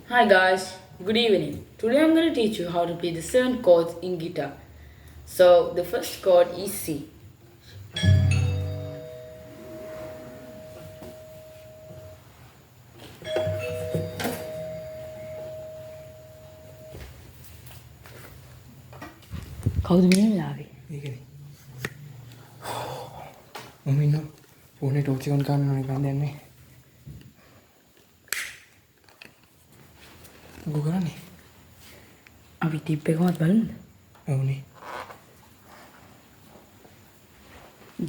Hi guys, good evening. Today I'm going to teach you how to play the 7 chords in guitar. So the first chord is C. කවුද මේ වෙලාවේ? ඒකනේ. මම ඉන්න ෆෝනේ torch එක on කරන්න ඕනේ කන් දැන්නේ. මොකෝ කරන්නේ? අපි ටිප් එකමත් බලමුද? ඔව්නේ.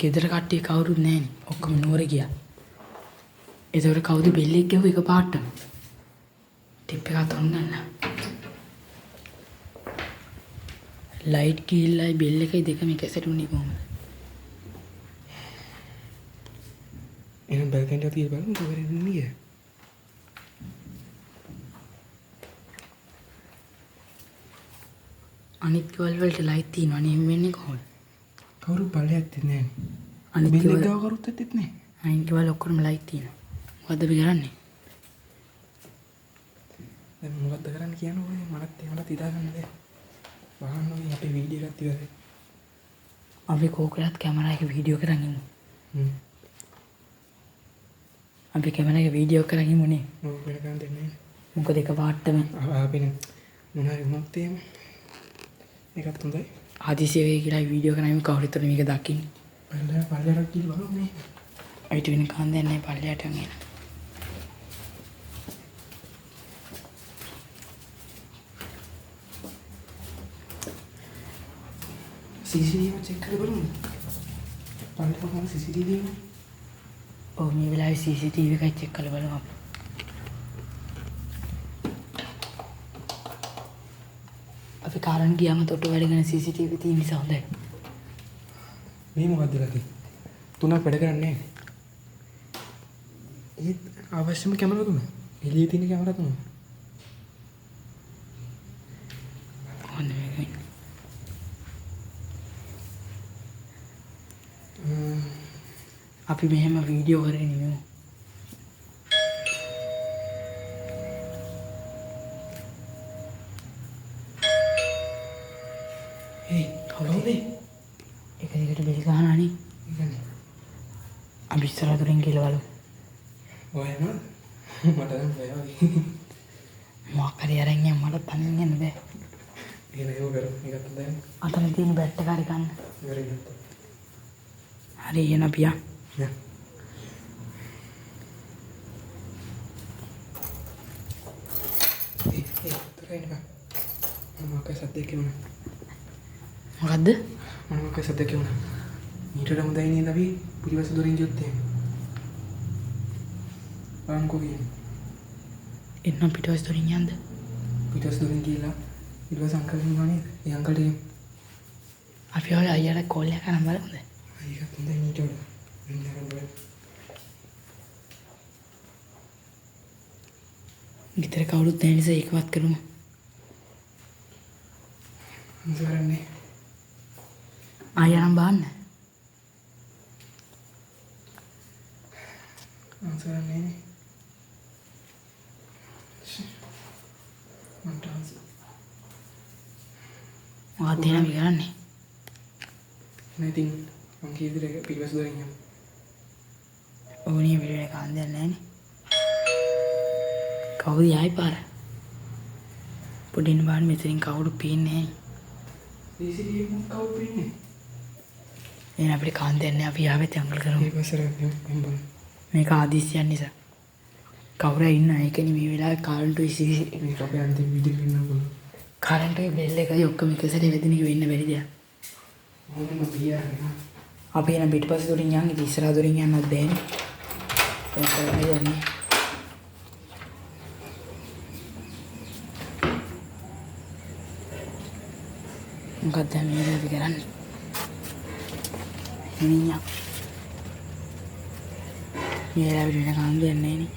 ගෙදර කට්ටිය කවුරුත් නැහැනේ. ඔක්කොම නුවර ගියා. ඒතකොට කවුද බෙල් එක ගැහුව එකපාරටම? ටිප් එකත් on ගන්න. ලයිට් ගිහිල්ලායි බෙල් එකයි දෙකම එක සැරේ උනේ කොහමද? එහෙනම් බල්කන්ට තියලා බලමු කොහෙද ඉන්නේ. අනිත් ගෙවල් වලට ලයිට් තියෙනවා නේ වෙන්නේ කොහොමද? කවුරු බලයක් දෙන්නේ නැහැ. අනිත් බෙල් එක ගෙවල් ගාව කරුත් ඇත්තෙත් නැහැ. අනිත් ගෙවල් ඔක්කොම ලයිට් තියෙනවා. මොකද්ද අපි කරන්නේ? දැන් මොකද්ද කරන්න කියන්නේ මනත් එහෙමවත් හිතා ගන්න බැහැ. වහන්න ඕනේ අපේ වීඩියෝ එකක් ඉවරයි. අපි කෝකලත් කැමරා එක වීඩියෝ කරන් ඉමු. අපි කැමරා එක වීඩියෝ කරන් ඉමුනේ. ඔව් වෙන ගන්න දෙන්නේ නැහැ. මොකද එක පාටම ආපින මොනාරි වුණොත් එහෙම ඒකත් හොඳයි. ආදිසිය වේ කියලා වීඩියෝ කරන් ඉමු කවුරුත් මේක දකින්න. පල්ලයට කියලා බලමු මේ. අයිට වෙන කාන්දේ නැහැ පල්ලයට යන්න. CCTV check කරලා බලමු. පල්ලයට කොහොමද CCTV එක? ඔව් මේ වෙලාවේ CCTV එකයි චෙක් කරලා බලමු අපි. අපි කාරණ ගියාම තොට්ටු වැඩ ගන්න CCTV තියෙන නිසා හොඳයි. මේ මොකද්ද ලකි? තුනක් වැඩ කරන්නේ නැහැ. ඒත් අවශ්‍යම කැමරා තුන. එළියේ තියෙන කැමරා තුන. ඔන්න මේක. අපි මෙහෙම වීඩියෝ කරගෙන ඉමු. කවුද? එක දිගට බෙල් ගහනවා නේ. ඒකනේ. අපි ඉස්සරහ දුරින් කියලා බලමු. ඔයම මට නම් බය වගේ. මොකක් හරි අරන් යන්න මට තනියෙන් යන්න බෑ. එහෙනම් ඒක කරමු. ඒකත් හොඳයි. අතන තියෙන බැට් එක හරි ගන්න. ඉවරයි. හරි එන අපි යන්න. Yeah. Terakhir pak, mana pakai sate gimana? මොකද්ද? Mana pakai sate gimana? Ini udah mudah ini tapi puji bahasa dorin jotte. Paham kok gini? එන්න පිටවස් දොරින් යන්න. Puji bahasa dorin gila. Itu bahasa angkel ini mana? Yang angkel dia. අපි ඔය අයියට call එක කරන් බලමුද? Ayo kan tunda ini coba. Ini kan buat. ගෙදර කවුරුත් නැහැ නිසා ඒකවත් කරමු. Sekarang nih. ආයෙනම් බාන්න. Sekarang nih. Mantap. මොකක්ද එහෙනම් අපි කරන්නේ? Nanti angki itu deh puji bahasa dorinnya. ඕනේ වීඩියෝ එක කාන්දයක් නැහැනේ. කවුද ආයි පාර? පොඩින් බාන්න මෙතනින් කවුරු පේන්නේ නැහැ. CCTV kau pilih. එහෙනම් අපිට කාන්දයක් නැහැ අපි ආවෙත් අංගල් කරමු. Ini bahasa yang මේක ආදිසියන් නිසා. කවුරු ඉන්න ඒකනේ මේ වෙලාවේ කාරන්ට් ඉසි ini tapi nanti video ini aku. Current bell එකයි ඔක්කොම එක සැරේ වැදින එක වෙන්න බැරි දෙයක්. Mau mau biar ya. අපි එන පිටිපස්ස දොරින් යන්නේ ඉතින් ඉස්සරහ දොරින් යන්නත් බෑනේ. ඒක තමයි යන්නේ. මොකක්ද මේ අපි කරන්නේ? මිනිහා. මේ ලැබෙන්න වෙන කාන්දයක් නැහැ නේ.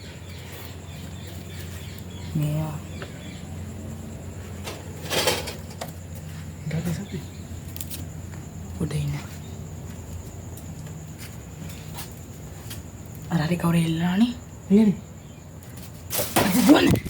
මේවා Enggak ada sapi. උඩ ඉන්න. අර හරි කවුරු එල්ලනානේ? Ini nih. දුවන්න.